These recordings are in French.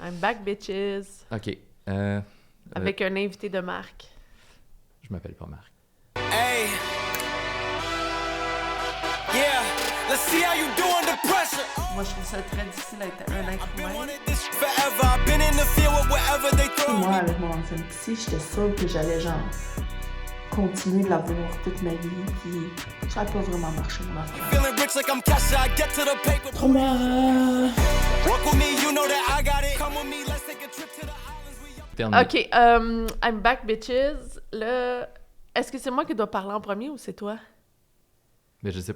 I'm back, bitches. OK. Avec un invité de marque. Je m'appelle pas Marc. Hey. Yeah. Let's see how you do under pressure. Moi, je trouve ça très difficile d'être un être Been humain. wanting this forever. I've been in the field with whatever they throw Moi, me. avec mon ancienne psy, j'étais sûre que j'allais genre continuer de la voir toute ma vie, puis ça n'a pas vraiment marché, mon affaire. Feeling rich like I'm Kesha. I get to the paper. Walk with me, you know that I got it. Come with me, let's take a trip to the islands. We up. Terminé. OK, I'm back, bitches. Là, est-ce que c'est moi qui dois parler en premier ou c'est toi? Mais je sais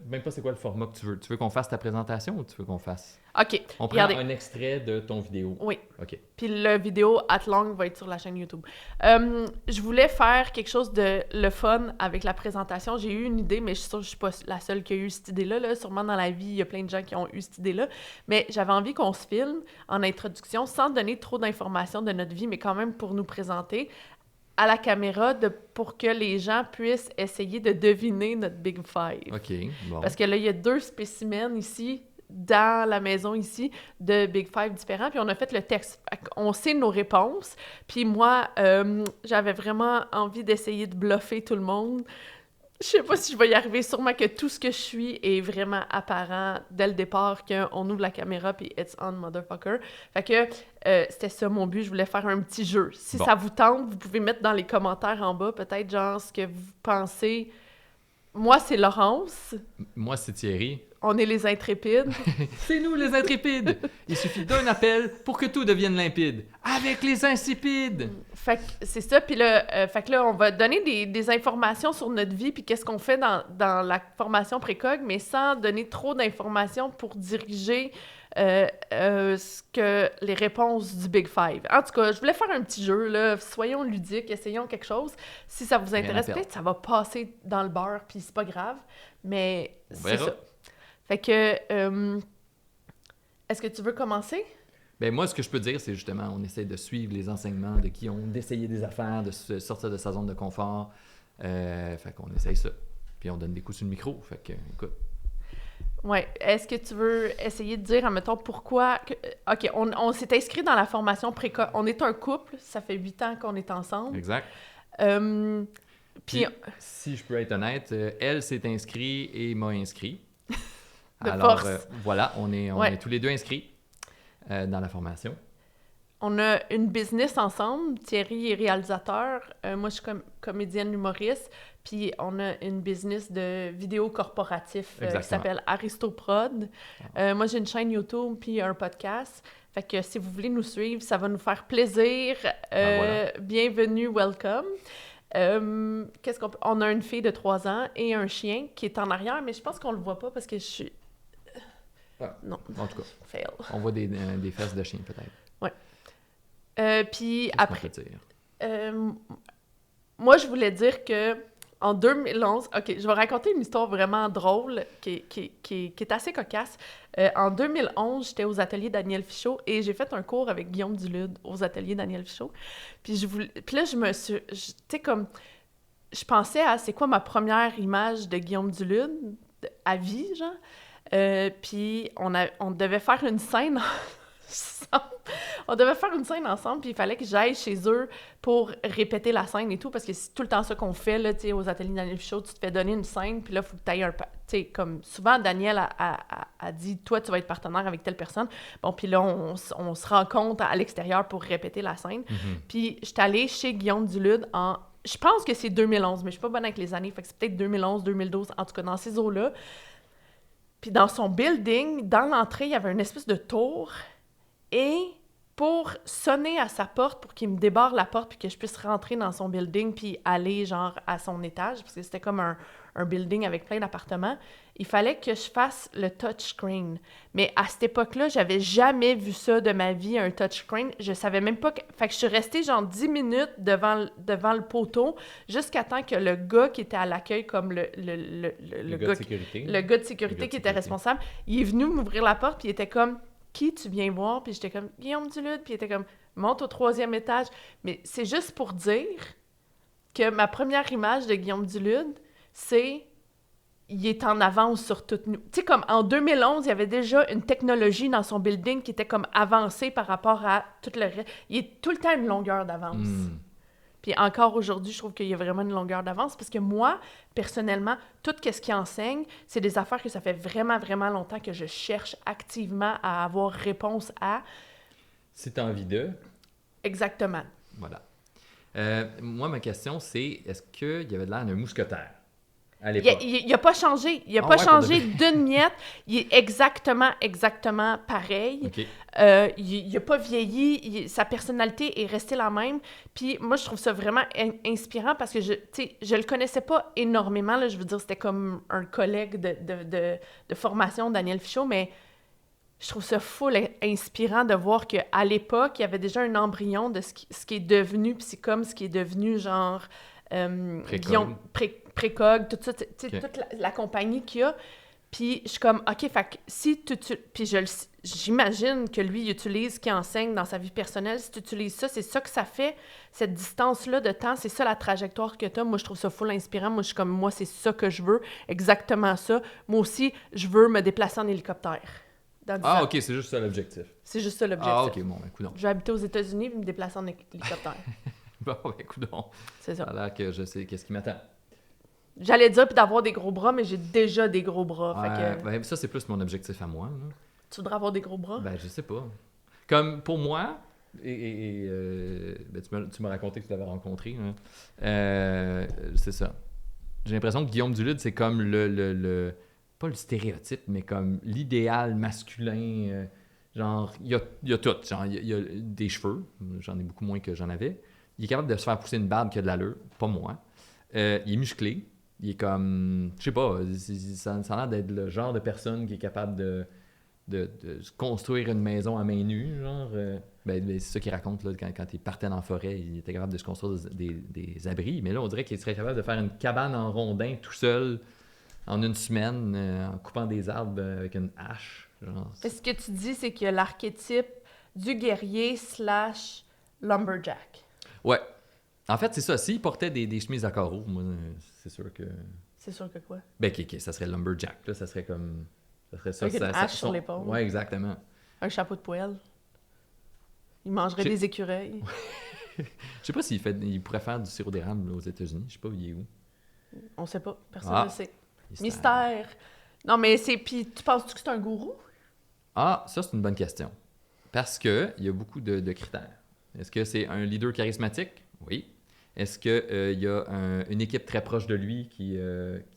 même pas c'est quoi le format que tu veux. Tu veux qu'on fasse ta présentation ou tu veux qu'on fasse... OK, On prend regardez. un extrait de ton vidéo. Oui. OK. Puis la vidéo at long va être sur la chaîne YouTube. Je voulais faire quelque chose de le fun avec la présentation. J'ai eu une idée, mais je suis sûre que je suis pas la seule qui a eu cette idée-là. Là. Sûrement dans la vie, il y a plein de gens qui ont eu cette idée-là. Mais j'avais envie qu'on se filme en introduction sans donner trop d'informations de notre vie, mais quand même pour nous présenter à la caméra pour que les gens puissent essayer de deviner notre Big Five. OK, bon. Parce que là, il y a 2 spécimens ici, dans la maison ici, de Big Five différents, puis on a fait le texte. On sait nos réponses, puis moi, j'avais vraiment envie d'essayer de bluffer tout le monde. Je sais pas si je vais y arriver, sûrement que tout ce que je suis est vraiment apparent dès le départ, qu'on ouvre la caméra, puis it's on, motherfucker. Fait que c'était ça mon but, je voulais faire un petit jeu. Si Bon. ça vous tente, vous pouvez mettre dans les commentaires en bas, peut-être genre ce que vous pensez. Moi, c'est Laurence. Moi, c'est Thierry. On est les intrépides. C'est nous, les intrépides! Il suffit d'un appel pour que tout devienne limpide. Avec les insipides! Fait que c'est ça. Puis là, fait que là, on va donner des informations sur notre vie puis qu'est-ce qu'on fait dans la formation précog, mais sans donner trop d'informations pour diriger les réponses du Big Five. En tout cas, je voulais faire un petit jeu, là. Soyons ludiques, essayons quelque chose. Si ça vous Rien à intéresse, perdre. peut-être ça va passer dans le beurre puis c'est pas grave, mais On c'est verra. ça. Fait que, est-ce que tu veux commencer? Ben moi, ce que je peux dire, c'est justement, on essaie de suivre les enseignements de Guillaume, d'essayer des affaires, de se sortir de sa zone de confort. Fait qu'on essaye ça. Puis on donne des coups sur le micro. Fait que, écoute. Ouais. Est-ce que tu veux essayer de dire, admettons, pourquoi... OK, on s'est inscrit dans la formation précoce. On est un couple, ça fait 8 ans qu'on est ensemble. Exact. Puis... Puis, si je peux être honnête, elle s'est inscrite et m'a inscrit. De Alors, force. voilà, on est Ouais. tous les deux inscrits dans la formation. On a une business ensemble. Thierry est réalisateur. Moi, je suis comédienne humoriste. Puis on a une business de vidéo corporatif qui Exactement. s'appelle Aristoprod. Moi, j'ai une chaîne YouTube puis un podcast. Fait que si vous voulez nous suivre, ça va nous faire plaisir. Voilà. Bienvenue, welcome. On a une fille de 3 ans et un chien qui est en arrière, mais je pense qu'on le voit pas parce que je suis... Non, En tout cas, fail. on voit des fesses de chien, peut-être. Puis C'est ce qu'on après... peut dire. Moi, je voulais dire que en 2011... OK, je vais raconter une histoire vraiment drôle qui est assez cocasse. En 2011, j'étais aux ateliers Daniel Fichot et j'ai fait un cours avec Guillaume Dulude aux ateliers Daniel Fichot. Puis là, je me suis... Tu sais, comme... Je pensais à c'est quoi ma première image de Guillaume Dulude à vie, genre. Puis on devait faire une scène ensemble. On devait faire une scène ensemble, puis il fallait que j'aille chez eux pour répéter la scène et tout, parce que c'est tout le temps ça qu'on fait, là, tu sais, aux ateliers Daniel Fichot, tu te fais donner une scène, puis là, il faut que tu ailles tu sais, comme souvent, Daniel a dit, toi, tu vas être partenaire avec telle personne. Bon, puis là, on se rencontre à l'extérieur pour répéter la scène. Puis j'étais allée chez Guillaume Dulude je pense que c'est 2011, mais je suis pas bonne avec les années, fait que c'est peut-être 2011, 2012, en tout cas, dans ces eaux-là. Puis dans son building, dans l'entrée, il y avait une espèce de tour. Et pour sonner à sa porte, pour qu'il me débarre la porte, puis que je puisse rentrer dans son building, puis aller, genre, à son étage, parce que c'était comme un building avec plein d'appartements, il fallait que je fasse le touchscreen. Mais à cette époque-là, j'avais jamais vu ça de ma vie, un touchscreen. Je savais même pas... Fait que je suis restée, genre, 10 minutes devant le poteau, jusqu'à temps que le gars qui était à l'accueil, comme le gars de sécurité. Le gars de sécurité qui était responsable, il est venu m'ouvrir la porte, puis il était comme... Qui tu viens voir? Puis j'étais comme, Guillaume Dulude. Puis il était comme, monte au 3e étage. Mais c'est juste pour dire que ma première image de Guillaume Dulude, c'est il est en avance sur tout nous. Tu sais, comme en 2011, il y avait déjà une technologie dans son building qui était comme avancée par rapport à tout le reste. Il est tout le temps une longueur d'avance. Puis encore aujourd'hui, je trouve qu'il y a vraiment une longueur d'avance parce que moi, personnellement, tout ce qu'il enseigne, c'est des affaires que ça fait vraiment, vraiment longtemps que je cherche activement à avoir réponse à. Si tu as envie de... Exactement. Voilà. Moi, ma question, c'est est-ce qu'il y avait de l'air d'un mousquetaire à l'époque? Il n'a pas changé. Il n'a pas changé d'une miette. Il est exactement pareil. Okay. Il n'a pas vieilli. Sa personnalité est restée la même. Puis moi, je trouve ça vraiment inspirant parce que je le connaissais pas énormément. Là, je veux dire, c'était comme un collègue de formation, Daniel Fichot, mais je trouve ça full inspirant de voir qu'à l'époque, il y avait déjà un embryon de ce qui est devenu Psycom, ce qui est devenu genre Guillaume Précog, tout ça, toute la compagnie qu'il y a. Puis je suis comme, OK, fait que si tu... Puis j'imagine que lui, il utilise ce qu'il enseigne dans sa vie personnelle. Si tu utilises ça, c'est ça que ça fait, cette distance-là de temps, c'est ça la trajectoire que tu as. Moi, je trouve ça full inspirant. Moi, je suis comme, moi, c'est ça que je veux, exactement ça. Moi aussi, je veux me déplacer en hélicoptère. Ah, OK, c'est juste ça l'objectif. C'est juste ça l'objectif. Ah, OK, bon, ben, coudonc. Je vais habiter aux États-Unis et me déplacer en hélicoptère. Bon, ben, coudonc. C'est ça. Ça a l'air que je sais qu'est-ce qui m'attend. J'allais dire puis d'avoir des gros bras, mais j'ai déjà des gros bras. Fait que... ben, ça, c'est plus mon objectif à moi. Là. Tu voudrais avoir des gros bras? Ben, je sais pas. Comme pour moi, ben, tu m'as raconté que tu l'avais rencontré. Hein. C'est ça. J'ai l'impression que Guillaume Dulude, c'est comme pas le stéréotype, mais comme l'idéal masculin. Genre, il y a tout. Genre, il y a des cheveux. J'en ai beaucoup moins que j'en avais. Il est capable de se faire pousser une barbe qui a de l'allure. Pas moi. Il est musclé. Il est comme... Je sais pas. Ça a l'air d'être le genre de personne qui est capable de se construire une maison à main nue. Genre, ben, c'est ça qu'il raconte là, quand il partait dans la forêt. Il était capable de se construire des abris. Mais là, on dirait qu'il serait capable de faire une cabane en rondin tout seul en une semaine en coupant des arbres avec une hache. Genre, ce que tu dis, c'est qu'il y a l'archétype du guerrier / lumberjack. Ouais. En fait, c'est ça. S'il portait des chemises à carreaux, moi, c'est sûr que... C'est sûr que quoi? Ben, ça serait lumberjack. Là, ça serait comme... Ça serait ça. Avec une hache sur l'épaule. Ouais, exactement. Un chapeau de poêle. Il mangerait des écureuils. Je sais pas il pourrait faire du sirop d'érable aux États-Unis. Je sais pas où il est où. On sait pas. Personne ne le sait. Mystère. Non, mais c'est... Puis tu penses-tu que c'est un gourou? Ah, ça, c'est une bonne question. Parce qu'il y a beaucoup de critères. Est-ce que c'est un leader charismatique? Oui. Est-ce qu'il y a une équipe très proche de lui qui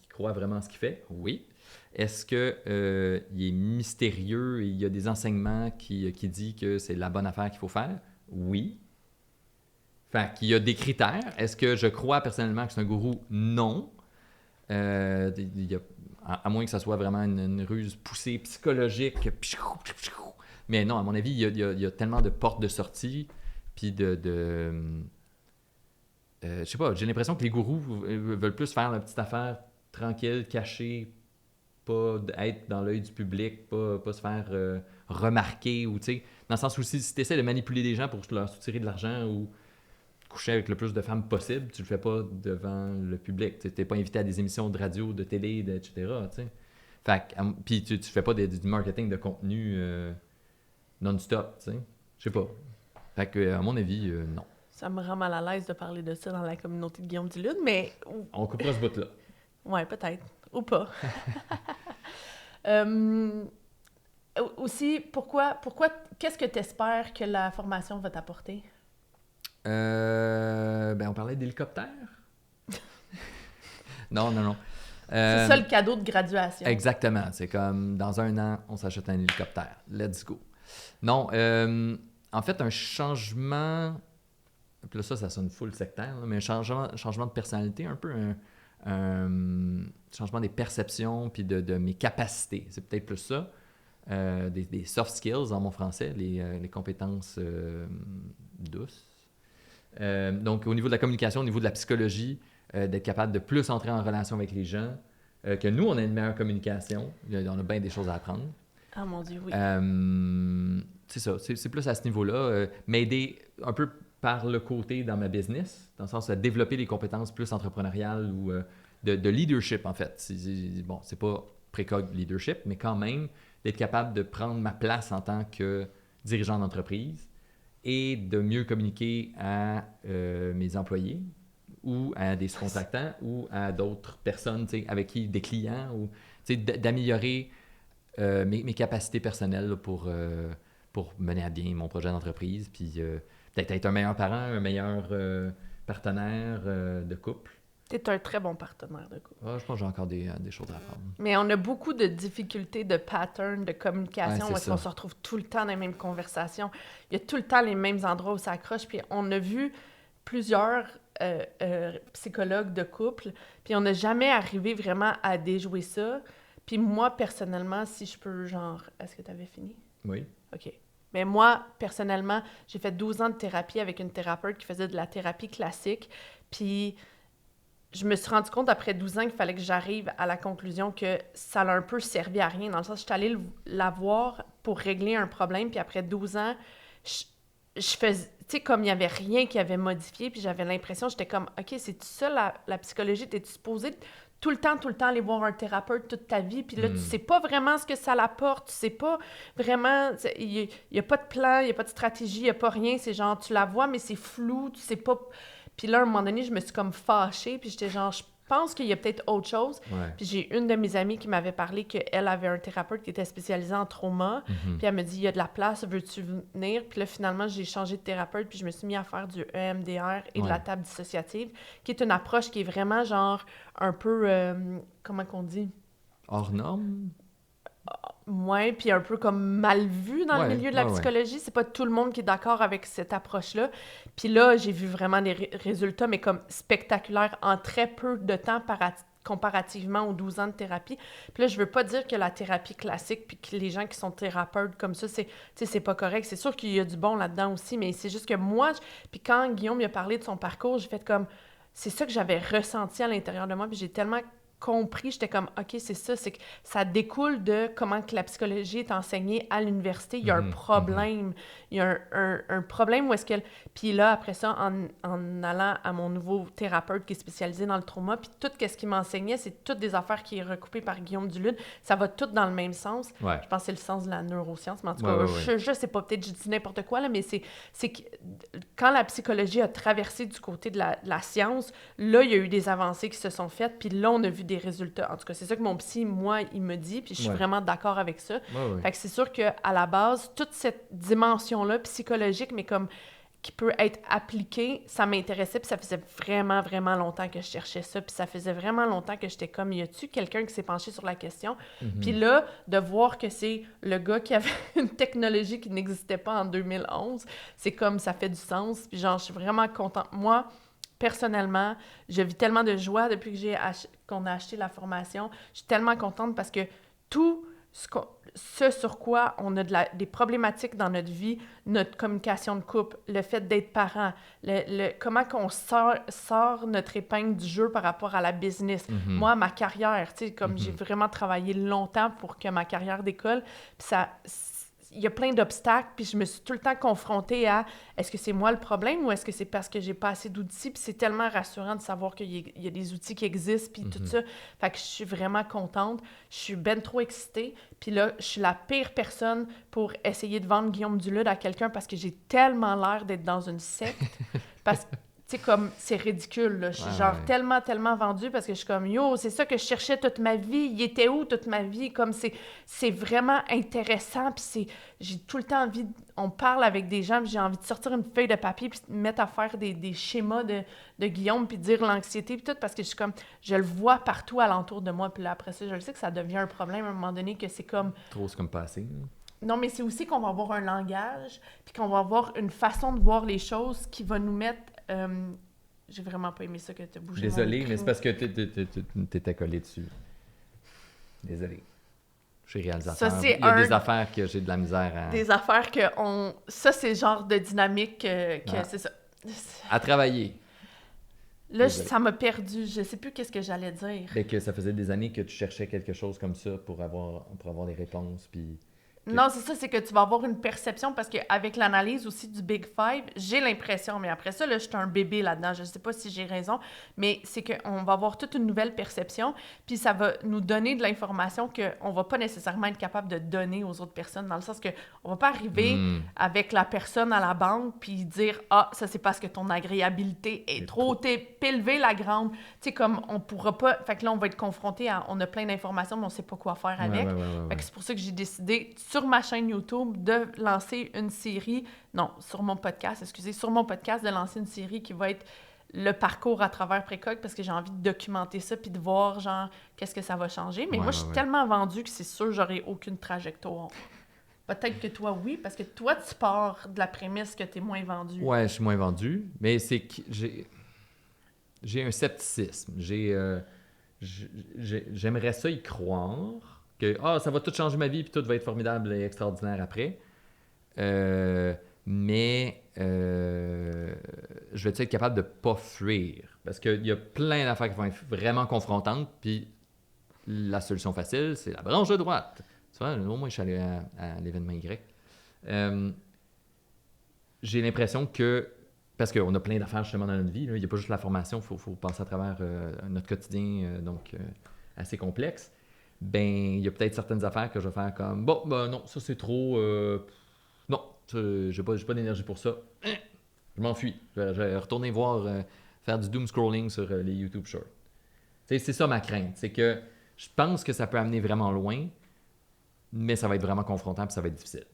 croit vraiment à ce qu'il fait? Oui. Est-ce qu'il est mystérieux et il y a des enseignements qui disent que c'est la bonne affaire qu'il faut faire? Oui. Fait qu'il y a des critères. Est-ce que je crois personnellement que c'est un gourou? Non. À moins que ça soit vraiment une ruse poussée psychologique. Mais non, à mon avis, il y a tellement de portes de sortie. Puis je sais pas, j'ai l'impression que les gourous veulent plus faire la petite affaire tranquille, cachée, pas être dans l'œil du public, pas se faire remarquer, ou tu sais, dans le sens où si tu essaies de manipuler des gens pour leur soutirer de l'argent ou coucher avec le plus de femmes possible, tu le fais pas devant le public. Tu n'es pas invité à des émissions de radio, de télé, etc. T'sais. Fait puis tu fais pas du marketing de contenu non-stop, tu sais. Je sais pas. Fait que, à mon avis, non. Ça me rend mal à l'aise de parler de ça dans la communauté de Guillaume Dulude, mais... On coupera ce bout-là. Ouais, peut-être. Ou pas. Aussi, pourquoi qu'est-ce que tu espères que la formation va t'apporter? Ben, on parlait d'hélicoptère? Non. C'est ça le cadeau de graduation. Exactement. C'est comme, dans 1 an, on s'achète un hélicoptère. Let's go. Non, en fait, un changement... Puis là, ça sonne full sectaire, là, mais un changement de personnalité, un peu un changement des perceptions puis de mes capacités. C'est peut-être plus ça. Des soft skills en mon français, les compétences douces. Donc, au niveau de la communication, au niveau de la psychologie, d'être capable de plus entrer en relation avec les gens, que nous, on a une meilleure communication. On a bien des choses à apprendre. Ah mon Dieu, oui. C'est ça, c'est plus à ce niveau-là. M'aider un peu par le côté dans ma business, dans le sens de développer des compétences plus entrepreneuriales ou de leadership, en fait. Bon, c'est pas précog leadership, mais quand même, d'être capable de prendre ma place en tant que dirigeant d'entreprise et de mieux communiquer à mes employés ou à des sous-contractants ou à d'autres personnes, avec qui, des clients, ou d'améliorer mes capacités personnelles là, pour mener à bien mon projet d'entreprise, puis peut-être être un meilleur parent, un meilleur partenaire de couple. T'es un très bon partenaire de couple. Je pense que j'ai encore des choses à apprendre. Mais on a beaucoup de difficultés de pattern, de communication, Ouais, où est-ce qu'on se retrouve tout le temps dans les mêmes conversations. Il y a tout le temps les mêmes endroits où ça accroche. Puis on a vu plusieurs psychologues de couple, puis on n'a jamais arrivé vraiment à déjouer ça. Puis moi, personnellement, si je peux, genre... Est-ce que tu avais fini? Oui. OK. Mais moi, personnellement, j'ai fait 12 ans de thérapie avec une thérapeute qui faisait de la thérapie classique. Puis je me suis rendu compte après 12 ans qu'il fallait que j'arrive à la conclusion que ça l'a un peu servi à rien. Dans le sens, je suis allée la voir pour régler un problème. Puis après 12 ans, je faisais... Tu sais, comme il n'y avait rien qui avait modifié, puis j'avais l'impression, j'étais comme, OK, c'est ça la psychologie? T'es-tu supposé tout le temps aller voir un thérapeute toute ta vie, puis là, tu sais pas vraiment ce que ça l'apporte, tu sais pas vraiment, il y a pas de plan, il y a pas de stratégie, il y a pas rien, c'est genre, tu la vois, mais c'est flou, tu sais pas... Puis là, à un moment donné, je me suis comme fâchée, puis j'étais genre, je pense qu'il y a peut-être autre chose. Ouais. Puis j'ai une de mes amies qui m'avait parlé qu'elle avait un thérapeute qui était spécialisé en trauma, puis elle me dit, il y a de la place, veux-tu venir? Puis là, finalement, j'ai changé de thérapeute, puis je me suis mis à faire du EMDR et de la table dissociative, qui est une approche qui est vraiment genre un peu, comment qu'on dit? Hors norme? Ouais, puis un peu comme mal vu dans le milieu de la psychologie. C'est pas tout le monde qui est d'accord avec cette approche-là. Puis là, j'ai vu vraiment des résultats, mais comme spectaculaires en très peu de temps comparativement aux 12 ans de thérapie. Puis là, je veux pas dire que la thérapie classique puis que les gens qui sont thérapeutes comme ça, c'est pas correct. C'est sûr qu'il y a du bon là-dedans aussi, mais c'est juste que moi... Puis quand Guillaume lui a parlé de son parcours, j'ai fait comme... C'est ça que j'avais ressenti à l'intérieur de moi, puis j'ai tellement compris, j'étais comme, OK, c'est ça, c'est que ça découle de comment que la psychologie est enseignée à l'université. Il y a un problème. Il y a un problème où est-ce que... Puis là, après ça, en allant à mon nouveau thérapeute qui est spécialisé dans le trauma, puis tout ce qu'il m'enseignait, c'est toutes des affaires qui est recoupées par Guillaume Dulude. Ça va tout dans le même sens. Ouais. Je pense que c'est le sens de la neuroscience, mais en tout cas, je sais pas, peut-être je dis n'importe quoi, là, mais c'est que quand la psychologie a traversé du côté de la science, là, il y a eu des avancées qui se sont faites, puis là, on a vu des résultats. En tout cas, c'est ça que mon psy, moi, il me dit, puis je suis vraiment d'accord avec ça. Fait que c'est sûr qu'à la base, toute cette dimension-là psychologique, mais comme qui peut être appliquée, ça m'intéressait, puis ça faisait vraiment, vraiment longtemps que je cherchais ça, puis ça faisait vraiment longtemps que j'étais comme, y a-tu quelqu'un qui s'est penché sur la question? Puis là, de voir que c'est le gars qui avait une technologie qui n'existait pas en 2011, c'est comme, ça fait du sens, puis genre, je suis vraiment contente. Moi, personnellement, je vis tellement de joie depuis que qu'on a acheté la formation. Je suis tellement contente parce que tout ce sur quoi on a des problématiques dans notre vie, notre communication de couple, le fait d'être parent, comment qu'on sort notre épingle du jeu par rapport à la business. Moi, ma carrière, tu sais, comme j'ai vraiment travaillé longtemps pour que ma carrière décolle, puis il y a plein d'obstacles, puis je me suis tout le temps confrontée à est-ce que c'est moi le problème ou est-ce que c'est parce que j'ai pas assez d'outils, puis c'est tellement rassurant de savoir qu'il y a des outils qui existent, puis tout ça. Fait que je suis vraiment contente. Je suis ben trop excitée. Puis là, je suis la pire personne pour essayer de vendre Guillaume Dulude à quelqu'un parce que j'ai tellement l'air d'être dans une secte. Parce que tu sais, comme, c'est ridicule, là. Je suis tellement vendue parce que je suis comme, yo, c'est ça que je cherchais toute ma vie. Il était où toute ma vie? Comme, c'est vraiment intéressant. Puis j'ai tout le temps envie... On parle avec des gens, puis j'ai envie de sortir une feuille de papier puis de mettre à faire des schémas de Guillaume puis de dire l'anxiété puis tout parce que je suis comme... Je le vois partout alentour de moi. Puis là, après ça, je le sais que ça devient un problème à un moment donné que c'est comme... Trop, c'est comme passé. Non, mais c'est aussi qu'on va avoir un langage puis qu'on va avoir une façon de voir les choses qui va nous mettre... j'ai vraiment pas aimé ça que tu as bougé. Désolé, mais c'est parce que t'étais collé dessus. Désolé. Je suis réalisateur. Ça, il y a des affaires que j'ai de la misère à... Des affaires que on... Ça, c'est le genre de dynamique que c'est ça. À travailler. Là, ça m'a perdu. Je sais plus qu'est-ce que j'allais dire. Fait que ça faisait des années que tu cherchais quelque chose comme ça pour avoir des réponses, puis... Non, c'est ça, c'est que tu vas avoir une perception parce qu'avec l'analyse aussi du Big Five, j'ai l'impression, mais après ça, là, je suis un bébé là-dedans, je sais pas si j'ai raison, mais c'est qu'on va avoir toute une nouvelle perception, puis ça va nous donner de l'information qu'on va pas nécessairement être capable de donner aux autres personnes, dans le sens que on va pas arriver avec la personne à la banque puis dire « Ah, ça c'est parce que ton agréabilité est trop élevée, la grande. » Tu sais, comme on pourra pas... Fait que là, on va être confronté à... On a plein d'informations, mais on sait pas quoi faire avec. Fait que c'est pour ça que j'ai décidé, sur ma chaîne YouTube, de lancer une série... Non, sur mon podcast, de lancer une série qui va être le parcours à travers Précoq, parce que j'ai envie de documenter ça puis de voir, genre, qu'est-ce que ça va changer. Mais moi, je suis tellement vendue que c'est sûr j'aurai aucune trajectoire. Peut-être que toi, oui, parce que toi, tu pars de la prémisse que tu es moins vendu. Ouais, je suis moins vendu, mais c'est que j'ai un scepticisme. J'aimerais ça y croire, que ça va tout changer ma vie puis tout va être formidable et extraordinaire après. Mais je vais être capable de pas fuir. Parce qu'il y a plein d'affaires qui vont être vraiment confrontantes, puis la solution facile, c'est la branche de droite. Tu vois, au moins, je suis allé à l'événement Y. J'ai l'impression que, parce qu'on a plein d'affaires justement dans notre vie, là, il n'y a pas juste la formation, il faut passer à travers notre quotidien, donc assez complexe. Ben, il y a peut-être certaines affaires que je vais faire comme, non, ça c'est trop, non, j'ai pas d'énergie pour ça. Je m'enfuis. Je vais retourner faire du doom scrolling sur les YouTube Shorts. C'est ça ma crainte, c'est que je pense que ça peut amener vraiment loin, mais ça va être vraiment confrontant et ça va être difficile.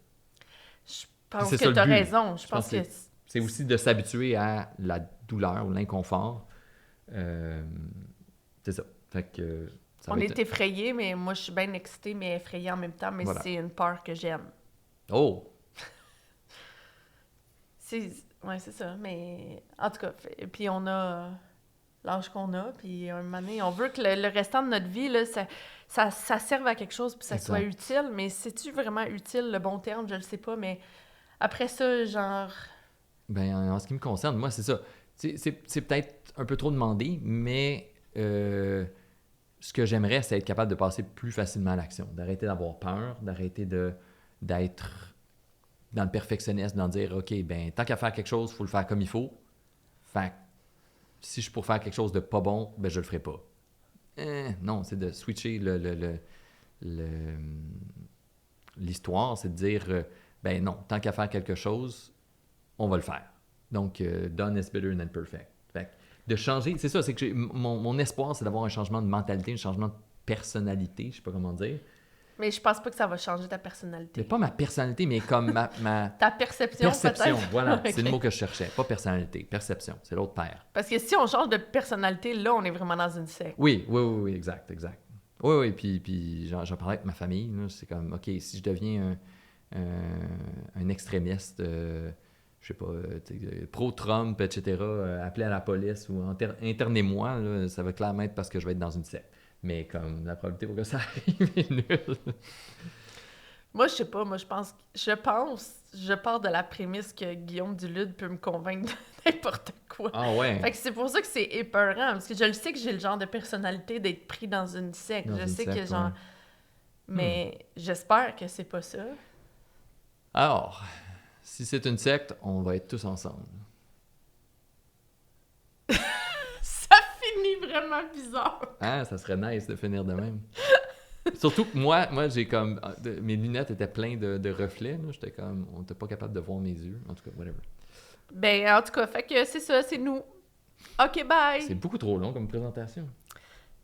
Je pense que tu as raison. Je pense que c'est aussi de s'habituer à la douleur ou l'inconfort. C'est ça. Fait que on est effrayé, mais moi, je suis bien excitée, mais effrayée en même temps. Mais c'est une peur que j'aime. Oh! Ouais, c'est ça. Mais en tout cas, puis on a l'âge qu'on a, puis un moment donné, on veut que le restant de notre vie, là, ça serve à quelque chose, puis ça soit utile. Mais c'est-tu vraiment utile, le bon terme? Je le sais pas, mais après ça, genre... Ben, en ce qui me concerne, moi, c'est ça. C'est peut-être un peu trop demandé, mais ce que j'aimerais, c'est être capable de passer plus facilement à l'action, d'arrêter d'avoir peur, d'arrêter d'être dans le perfectionnisme, d'en dire, OK, ben tant qu'à faire quelque chose, il faut le faire comme il faut. Fait que si je suis pour faire quelque chose de pas bon, ben je le ferai pas. Non, c'est de switcher l'histoire, c'est de dire, ben non, tant qu'à faire quelque chose, on va le faire. Donc, done is better than perfect. Fait que de changer, c'est ça, c'est que mon espoir, c'est d'avoir un changement de mentalité, un changement de personnalité, je sais pas comment dire. Mais je pense pas que ça va changer ta personnalité. Mais pas ma personnalité, mais comme ma ta perception peut-être. Voilà, Okay. C'est le mot que je cherchais. Pas personnalité, perception, c'est l'autre paire. Parce que si on change de personnalité, là, on est vraiment dans une secte. Oui, exact. Oui, puis j'en parlais avec ma famille, là, c'est comme, OK, si je deviens un extrémiste, je sais pas, pro-Trump, etc., appelé à la police ou internez-moi, là, ça va clairement être parce que je vais être dans une secte. Mais comme la probabilité pour que ça arrive est nulle. Moi, je sais pas. Moi, je pars de la prémisse que Guillaume Dulude peut me convaincre de n'importe quoi. Ah ouais? Fait que c'est pour ça que c'est épeurant. Parce que je le sais que j'ai le genre de personnalité d'être pris dans une secte. Je sais que genre... Mais j'espère que c'est pas ça. Alors, si c'est une secte, on va être tous ensemble. Ça finit vraiment bizarre. Ah, ça serait nice de finir de même. Surtout que moi j'ai comme... mes lunettes étaient pleines de reflets. Là. J'étais comme... On n'était pas capable de voir mes yeux. En tout cas, whatever. Ben, en tout cas, fait que c'est ça, c'est nous. OK, bye! C'est beaucoup trop long comme présentation.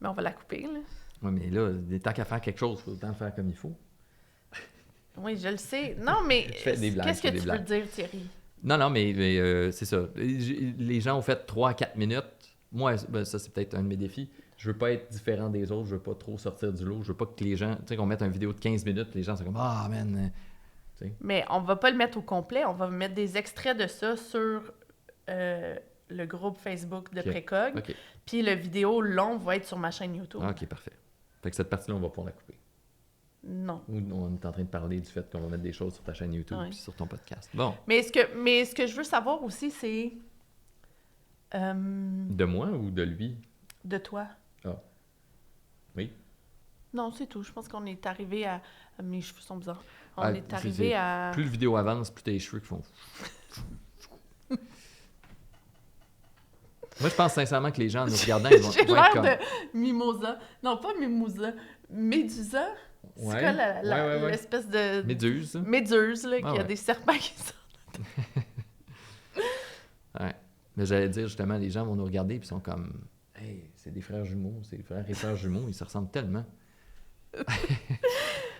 Mais on va la couper, là. Oui, mais là, tant qu'à faire quelque chose, il faut autant faire comme il faut. Oui, je le sais. Non, mais Je fais des blagues, qu'est-ce que tu blagues. veux dire, Thierry? Non, mais c'est ça. Les gens ont fait 3 à 4 minutes. Moi, ben, ça, c'est peut-être un de mes défis. Je veux pas être différent des autres. Je veux pas trop sortir du lot. Je veux pas que les gens... Tu sais, qu'on mette une vidéo de 15 minutes, les gens sont comme « Ah, man! » Mais on va pas le mettre au complet. On va mettre des extraits de ça sur le groupe Facebook de Précoq. OK. Puis le vidéo long va être sur ma chaîne YouTube. OK, parfait. Fait que cette partie-là, on va pouvoir la couper. Non. Ou on est en train de parler du fait qu'on va mettre des choses sur ta chaîne YouTube et sur ton podcast. Bon. Mais ce que je veux savoir aussi, c'est... De moi ou de lui? De toi. Ah. Oui. Non, c'est tout. Je pense qu'on est arrivé à... Mes cheveux sont bizarres. On Ah, est arrivé à... Plus le vidéo avance, plus tes cheveux qui font... Moi, je pense sincèrement que les gens, en nous regardant, ils vont J'ai être l'air comme... de mimosa. Non, pas mimosa. Médusa. C'est Ouais. quoi Ouais. l'espèce de... Méduse. Méduse, là, qui a ouais. des serpents qui sortent. Ouais. Mais j'allais dire, justement, les gens vont nous regarder et sont comme... Hey, c'est des frères jumeaux, c'est des frères et sœurs jumeaux, ils se ressemblent tellement.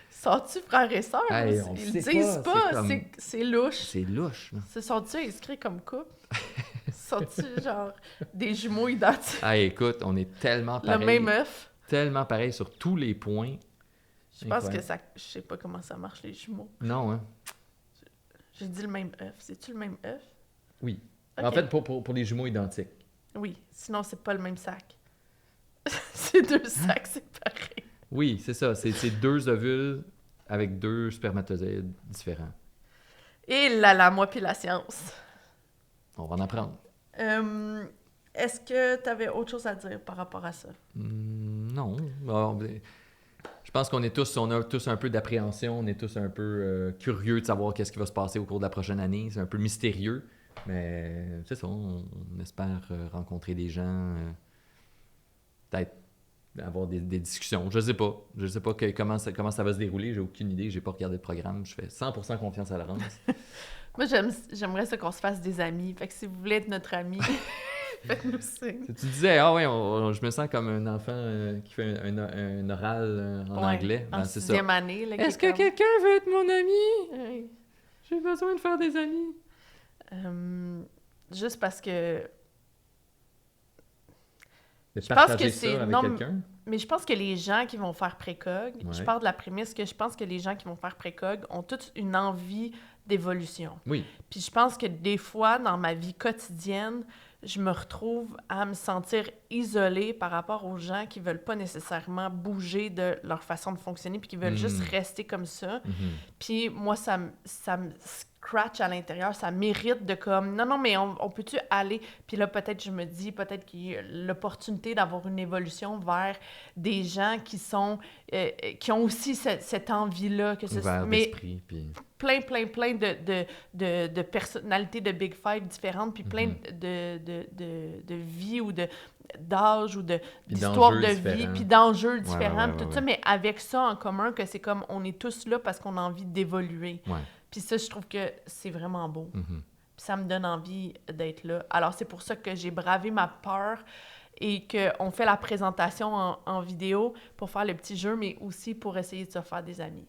Sont-tu frères et sœurs? Hey, Ils on le sait disent pas, pas. c'est comme- C'est louche. C'est louche, là. Sont-tu inscrits comme couple? Sont-tu, genre, des jumeaux identiques? Hey, écoute, on est tellement Le pareil. même œuf? Tellement pareil sur tous les points. Je pense que Incroyable. ça... Je sais pas comment ça marche, les jumeaux. Non, hein? J'ai dit le même œuf. C'est-tu le même œuf? Oui. Ok. En fait, pour les jumeaux identiques. Oui. Sinon, c'est pas le même sac. C'est deux sacs séparés. Oui, c'est ça. C'est 2 ovules avec 2 spermatozoïdes différents. Et là, moi puis la science. On va en apprendre. Est-ce que tu avais autre chose à dire par rapport à ça? Non. Bon, ben, je pense qu'on a tous un peu d'appréhension, on est tous un peu curieux de savoir qu'est-ce qui va se passer au cours de la prochaine année. C'est un peu mystérieux, mais c'est ça, on espère rencontrer des gens, peut-être avoir des discussions. Je sais pas comment ça va se dérouler, j'ai aucune idée, j'ai pas regardé le programme, je fais 100% confiance à Laurence. Moi, j'aimerais ça qu'on se fasse des amis. Fait que si vous voulez être notre ami, faites-nous signe. Tu disais, ah ouais, je me sens comme un enfant qui fait un oral en Ouais, anglais. en Ben, c'est ça. 6e année. Là, qui Est-ce est que comme- quelqu'un veut être mon ami? Ouais. J'ai besoin de faire des amis. Juste parce que... De Je pense partager que ça c'est- avec non, quelqu'un? Mais je pense que les gens qui vont faire précog, je Ouais. pars de la prémisse que je pense que les gens qui vont faire précog ont toute une envie d'évolution. Oui. Puis je pense que des fois, dans ma vie quotidienne, je me retrouve à me sentir isolée par rapport aux gens qui veulent pas nécessairement bouger de leur façon de fonctionner puis qui veulent juste rester comme ça. Puis moi, ça me scratch à l'intérieur, ça mérite de comme, non, mais on peut-tu aller? Puis là, peut-être, je me dis, peut-être qu'il y a l'opportunité d'avoir une évolution vers des gens qui sont, qui ont aussi cette envie-là. Que Ouvert mais d'esprit. Puis... plein de personnalités de Big Five différentes, puis plein de vies ou d'âge ou d'histoires de d'enjeux vie, différents. puis d'enjeux différents, ouais, puis tout ouais. ça, mais avec ça en commun, que c'est comme, on est tous là parce qu'on a envie d'évoluer. Ouais. Puis ça, je trouve que c'est vraiment beau. Mhm. Puis ça me donne envie d'être là. Alors, c'est pour ça que j'ai bravé ma peur et qu'on fait la présentation en vidéo pour faire le petit jeu, mais aussi pour essayer de se faire des amis.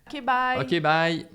OK, bye! OK, bye!